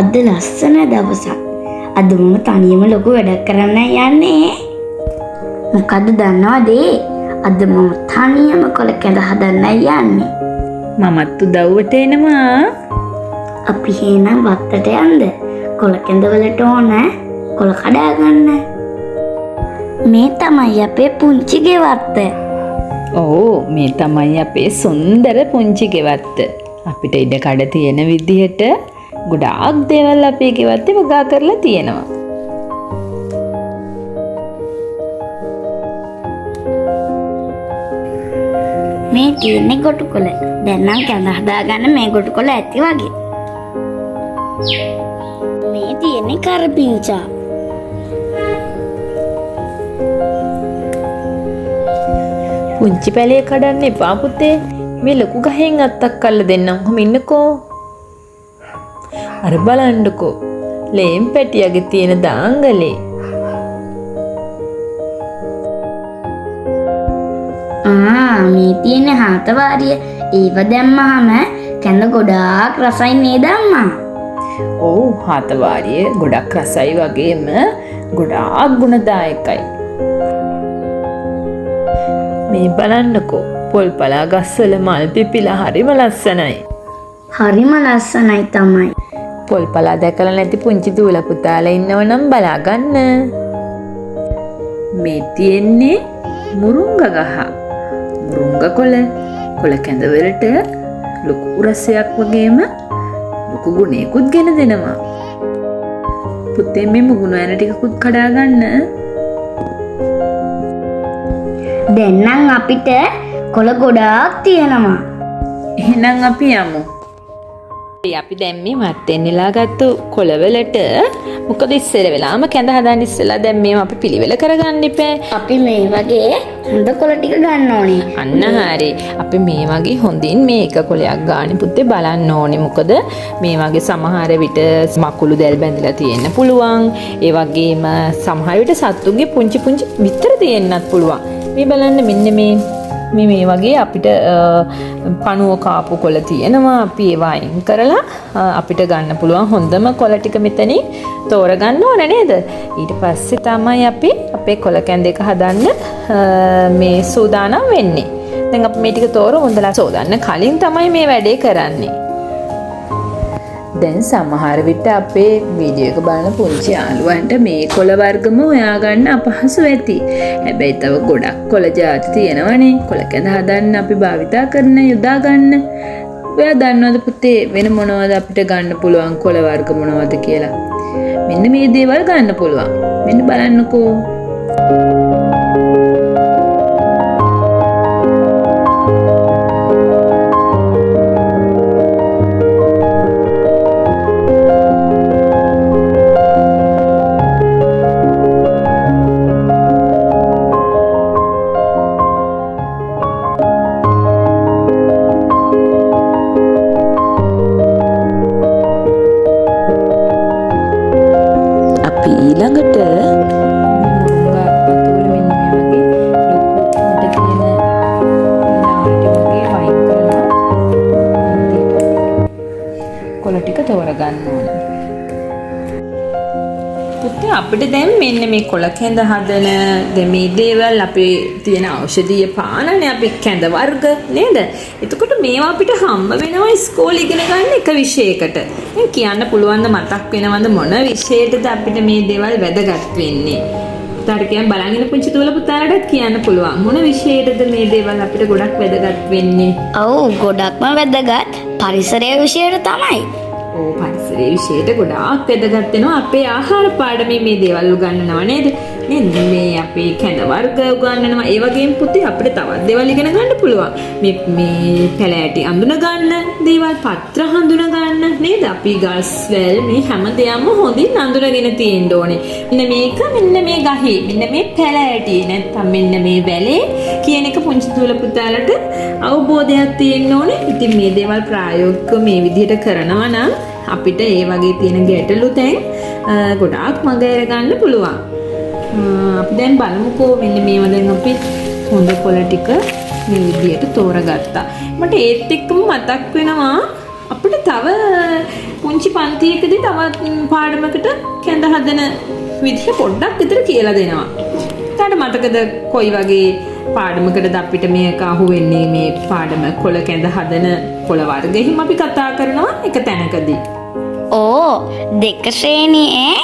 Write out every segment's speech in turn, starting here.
අද ලස්සන දවසක්. අද මම තනියම ලොකු වැඩක් කරන්න යන්නේ. මොකද දන්නවද? අද මම තනියම කොළ කැඳ හදන්න යන්නේ. මමත් උදව්වට එනවා. අපි එහෙනම් වත්තට යන්න. කොළ කැඳ වලට ඕන කොළ කඩා ගන්න. මේ තමයි අපේ පුංචි ගෙවත්ත. ඔව්, මේ තමයි අපේ සුන්දර පුංචි ගෙවත්ත. අපිට ඉඩ කඩ තියෙන විදිහට ගොඩාක් දේවල් අපේ ගෙවත්තේ වගා කරලා තියෙනවා. මේ තියෙන්නේ ගොටුකොළ. දැන් නම් කැඳ හදාගන්න මේ ගොටුකොළ ඇති වගේ. මේ තියෙන්නේ කරපිංචා. පුංචි පැලේ කඩන්න එපා පුතේ. මේ ලොකු ගහෙන් අත්තක් අල්ල දෙන්නම්. ඔහම ඉන්නකෝ. අර බලන්නකෝ. ලේම් පැටියගේ තියෙන දාංගලේ. මේ තියෙන හාතවාරිය. ඒව දැම්මහම කැඳ ගොඩාක් රසයි නේද අම්මා? ඔව්, හාතවාරිය ගොඩක් රසයි වගේම ගොඩාක් ගුණදායකයි. මේ බලන්නකෝ. පොල් පලා ගස්වල මල් පිපිලා හරිම ලස්සනයි. හරිම ලස්සනයි තමයි. පොල් පලා දැකලා නැති පුංචි දූල පුතාලා ඉන්නවනම් බලා ගන්න. මේ තියෙන්නේ මුරුංග ගහ. මුරුංග කොළ කැඳ වලට ලොකු රසයක් වගේම ලොකු ගුණයකුත් ගෙන දෙනවා. පුතේ මේ මුගුණ ඇන ටිකකුත් කඩා ගන්න. දැන් නම් අපිට කොළ ගොඩාක් තියෙනවා. එහෙනම් අපි යමු. අපි දැන් මේ මත්තෙන් නෙලාගත්තු කොළවලට මොකද ඉස්සර වෙලාම කැඳ හදන්න ඉස්සලා දැන් මේව අපි පිළිවෙල කරගන්න ඉපේ. අපි මේ වගේ හොඳ කොළ ටික ගන්න ඕනේ. අන්න හරි. අපි මේ වගේ හොඳින් මේ එක කොළයක් ගානේ පුතේ බලන්න ඕනේ. මොකද මේ වගේ සමහර විට මකුළු දැල් බැඳලා තියෙන්න පුළුවන්. ඒ වගේම සමහර විට සත්තුන්ගේ පුංචි පුංචි විතර තියෙන්නත් පුළුවන්. මේ බලන්න මෙන්න මේ වගේ අපිට පණුව කාපු කොළ තියෙනවා. අපි ඒවා අයින් කරලා අපිට ගන්න පුළුවන් හොඳම කොළ ටික මෙතනින් තෝරගන්න ඕන නේද? ඊට පස්සේ තමයි අපි අපේ කොළ කැඳ එක හදන්න මේ සූදානම් වෙන්නේ. දැන් අපි මේ ටික හොඳලා සෝදන්න කලින් තමයි මේ වැඩේ කරන්නේ. දැන් සමහර විට අපේ වීඩියෝ එක බලන පුංචි යාළුවන්ට මේ කොළ වර්ගම හොයාගන්න අපහසු ඇති. හැබැයි තව ගොඩක් කොළ ಜಾති තියෙනවනේ. කොළ කැඳ හදන්න අපි භාවිතා කරන යොදා ගන්න. ඔයා දන්නවද පුතේ වෙන මොනවද අපිට ගන්න පුළුවන් කොළ වර්ග මොනවද කියලා? මෙන්න මේ දේවල් ගන්න පුළුවන්. මෙන්න බලන්නකෝ. ඊළඟට මුරුංගා පතුවල මෙන්න මේ වගේ ලොකු උඩ තියෙන නාටි වගේ වයින් කරලා කොළ ටික තෝරගන්න ඕනේ. පුතේ අපිට දැන් මෙන්න මේ කොළ කැඳ හදන මේ දේවල් අපේ තියෙන ඖෂධීය පානනේ අපි කැඳ වර්ග නේද? එතකොට මේවා අපිට හම්බ වෙනවා ඉස්කෝලේ ඉගෙන ගන්න එක විෂයකට. දැන් කියන්න පුළුවන් ද මතක් වෙනවද මොන විෂයටද අපිට මේ දේවල් වැදගත් වෙන්නේ? පුතාට කියන්න බලන් ඉන්න පුංචි දූල පුතාලටත් කියන්න පුළුවන් මොන විෂයටද මේ දේවල් අපිට ගොඩක් වැදගත් වෙන්නේ? ඔව් ගොඩක්ම වැදගත් පරිසරය විෂයට තමයි. ඕ පරිසරයේ විශේෂයට ගොඩාක් වැදගත් වෙනවා අපේ ආහාර පාඩමේ මේ දේවල් උගන්වනවා නේද? මේ අපේ කැඳ වර්ග උගන්වනවා. ඒ වගේම පුතේ අපිට තවත් දේවල් ඉගෙන ගන්න පුළුවන්. මේ පැලෑටි අඳුන ගන්න දේවල්, පත්‍ර හඳුන ගන්න නේද? අපි ගස් වැල් මේ හැම දෙයක්ම හොඳින් අඳුනගෙන තියෙන්න ඕනේ. මෙන්න මේ ගහේ, මෙන්න මේ පැලෑටි නැත්නම් මෙන්න මේ වැලේ කියන එක පුංචි දූල පුතාලට අවබෝධයක් තියෙන්න ඕනේ. ඉතින් මේ දේවල් ප්‍රායෝගිකව මේ විදිහට කරනවා නම් අපිට ඒ වගේ තියෙන ගැටලු තැන් ගොඩාක් මගහැර ගන්න පුළුවන්. අපි දැන් බලමුකෝ මෙන්න මේව දැන් අපි හොඳ කොළ ටික මේ විදිහට තෝරගත්තා. මට ඒත් එක්කම මතක් වෙනවා අපිට තව පුංචි පන්තියකදී තවත් පාඩමකට කැඳ හදන විදිහ පොඩ්ඩක් විතර කියලා දෙනවා. ඊට මතකද කොයි වගේ පාඩමකටද අපිට මේක අහු වෙන්නේ මේ පාඩම කොළ කැඳ හදන කොළ වර්ග එහෙම අපි කතා කරනවා එක තැනකදී. ඕ දෙක ශ්‍රේණියේ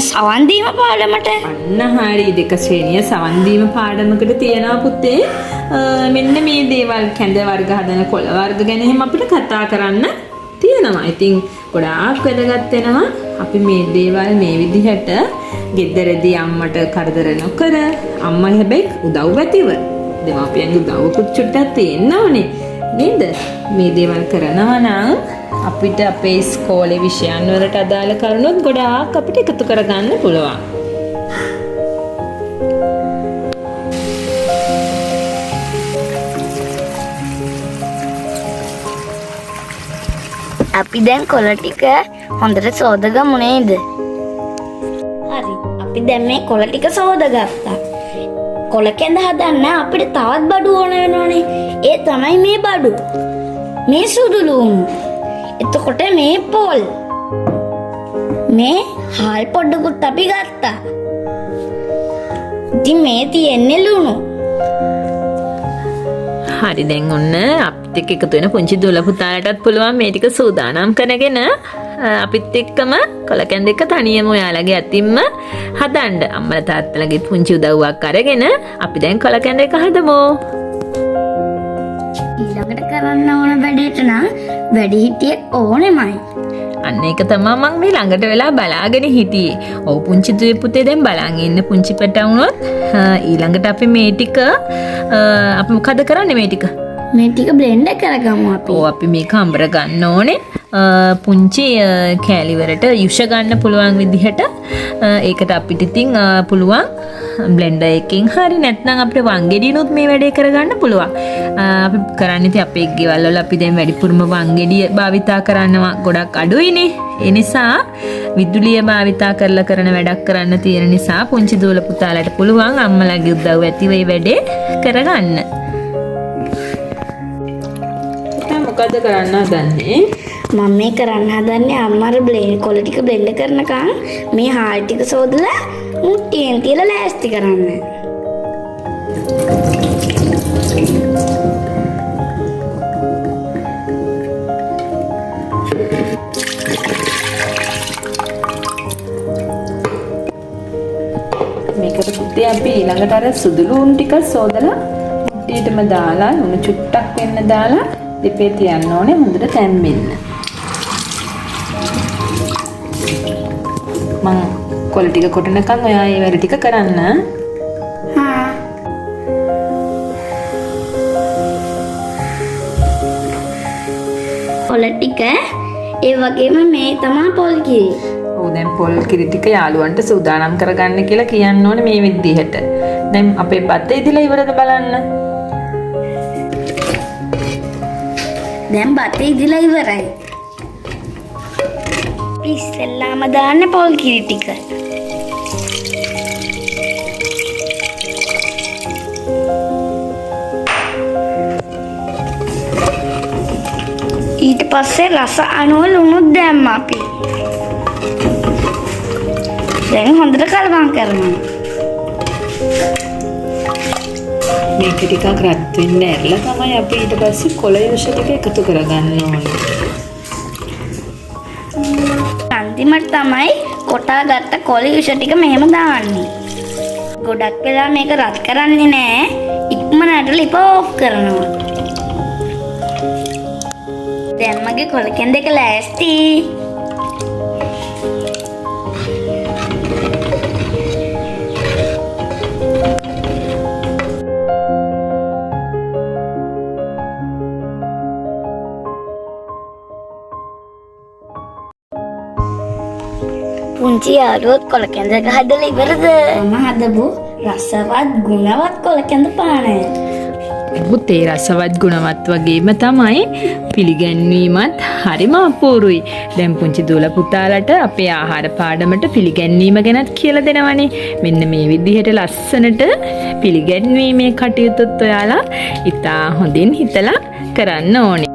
සවන් දීම පාඩමට අන්න හරි දෙක ශ්‍රේණිය සවන් දීම පාඩමකට තියනවා පුතේ. මෙන්න මේ දේවල් කැඳ වර්ග හදන කොළ වර්ග ගැන එහෙම අපිට කතා කරන්න තියෙනවා. ඉතින් ගොඩාක් වැදගත් වෙනවා අපි මේ දේවල් මේ විදිහට ගෙදරදී අම්මට කරදර නොකර අම්මා හැබැයි උදව් ඇතිව දෙමාපියන්ගේ උදව්වකුත් චුට්ටක් තියෙන්න ඕනේ නේද? මේ දේවල් කරනවා නම් අපිට අපේ ඉස්කෝලේ විෂයන් වලට අදාළ කරුණුත් ගොඩාක් අපිට එකතු කරගන්න පුළුවන්. අපි දැන් කොළ ටික හොඳට සෝදගමු නේද? හරි. අපි දැන් මේ කොළ ටික සෝදගත්තා. කොළ කැඳ හදන්න අපිට තවත් බඩු ඕන වෙනවනේ. ඒ තමයි මේ බඩු. මේ සුදු ලුණු. එතකොට මේ පොල්. මේ හාල් පොඩ්ඩකුත් අපි ගත්තා. ඉතින් මේ තියෙන්නේ ලුණු. හරි දැන් ඔන්න අපිත් එක්ක එකතු වෙන පුංචි දුල පුතාලටත් පුළුවන් මේ ටික සූදානම් කරගෙන අපිත් එක්කම කොළ කැඳ එක තනියම ඔයාලගේ අතින්ම හදන්න. අම්මලා තාත්තලාගේ පුංචි උදව්වක් අරගෙන අපි දැන් කොළ කැඳ එක හදමු. ඊළඟට කරන්න ඕන වැඩේට නම් වැඩිහිටියෙක් ඕනෙමයි. අන්න ඒක තමයි මම මේ ළඟට වෙලා බලාගෙන හිටියේ. ඔව් පුංචි දුවේ පුතේ දැන් බලන් ඉන්න පුංචි පැටවුනොත් ඊළඟට අපි මේ ටික අපි මොකද කරන්නේ මේ ටික? මේ ටික බ්ලෙන්ඩ් කරගමු අපි. ඔව් අපි මේක අඹර ගන්න ඕනේ. පුංචි කෑලි වලට යුෂ ගන්න පුළුවන් විදිහට ඒකට අපිට ඉතින් පුළුවන් බ්ලෙන්ඩර් එකකින් හරි නැත්නම් අපිට වංගෙඩියනොත් මේ වැඩේ කරගන්න පුළුවන්. අපි කරන්නේ ඉතින් අපේ ගෙවල් වල අපි දැන් වැඩිපුරම වංගෙඩිය භාවිතා කරනවා ගොඩක් අඩුයිනේ. ඒ නිසා විදුලිය භාවිතා කරලා කරන වැඩක් කරන්න තියෙන නිසා පුංචි දූල පුතාලට පුළුවන් අම්මලාගේ උදව් ඇතිව මේ වැඩේ කරගන්න. මොකද කරන්න හදන්නේ? මම මේ කරන්න හදන්නේ අම්මාර කොළ ටික බ්ලෙන්ඩ් කරනකම් මේ හාල් ටික සෝදලා මුට්ටියෙන් තියලා ලෑස්ති කරන්න. මේකට පුතේ අපි ඊළඟට අර සුදු ලුණු ටික සෝදලා මුට්ටියටම දාලා උණු චුට්ටක් වෙන්න දාලා දෙපේ තියන්න ඕනේ හොඳට තැම්බෙන්න. මම කොළ ටික කොටනකම් ඔයා ඒ වැඩ ටික කරන්න. හා. කොළ ටික ඒ වගේම මේ තමයි පොල් කිරි. ඔව් දැන් පොල් කිරි ටික යාළුවන්ට සූදානම් කරගන්න කියලා කියන්න ඕනේ මේ විදිහට. දැන් අපේ බත් ඉදලා ඉවරද බලන්න. දැන් බත් ඉදලා ඉවරයි. ඉස්සෙල්ලාම දාන්න පොල් කිරි ටික. ඊට පස්සේ රස අනුව ලුණු දැම්මා අපි. දැන් හොඳට කලවම් කරනවා. මේක ටිකක් රත් වෙන්න ඇරලා තමයි අපි ඊට පස්සේ කොළ යුෂ ටික එකතු කරගන්න ඕනේ. අන්තිමට තමයි කොටා ගත්ත කොළ යුෂ ටික මෙහෙම දාන්නේ. ගොඩක් වෙලා මේක රත් කරන්නේ නැහැ. ඉක්මනට ලිප ඕෆ් කරනවා. දැන් මගේ කොළ කැඳ එක ලෑස්ති. පුංචි යාළුවොත් කොළ කැඳ එක හදලා ඉවරද? මම හදපු රසවත් ගුණවත් කොළ කැඳ පානය. පුතේ රසවත් ගුණවත් වගේම තමයි පිළිගැන්වීමත් හරිම අපූරුයි. දැන් පුංචි දූල පුතාලට අපේ ආහාර පාඩමට පිළිගැන්වීම ගැනත් කියලා දෙනවනේ. මෙන්න මේ විදිහට ලස්සනට පිළිගැන්වීමේ කටයුතුත් ඔයාලා ඉතා හොඳින් හිතලා කරන්න ඕනේ.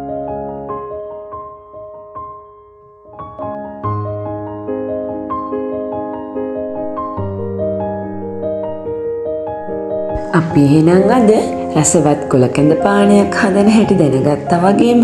අපි එහෙනම් අද රසවත් කොළ කැඳ පානයක් හදන හැටි දැනගත්තා වගේම